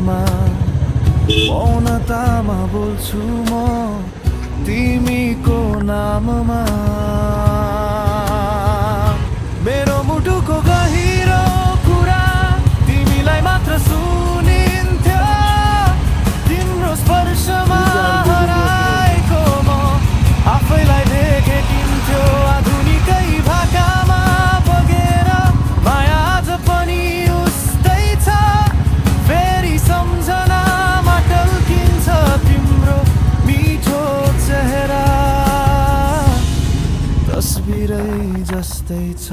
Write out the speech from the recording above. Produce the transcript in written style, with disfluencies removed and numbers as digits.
क्षणमा मौनतामा बोल्छु म तिमीको नाममा। मेरो मुटुको गहिरो कुरा तिमीलाई मात्र सुनिन्थ्यो, तिम्रो स्पर्शमा हराएको म आफैलाई देखेकिन्थ्यो। आधुनिकै भाकामा बगेर माया आज पनि उस्तै छ, फेरि सम्झनामा टल्किन्छ तिम्रो मिठो चेहरा, तस्बिरै जस्तै छ।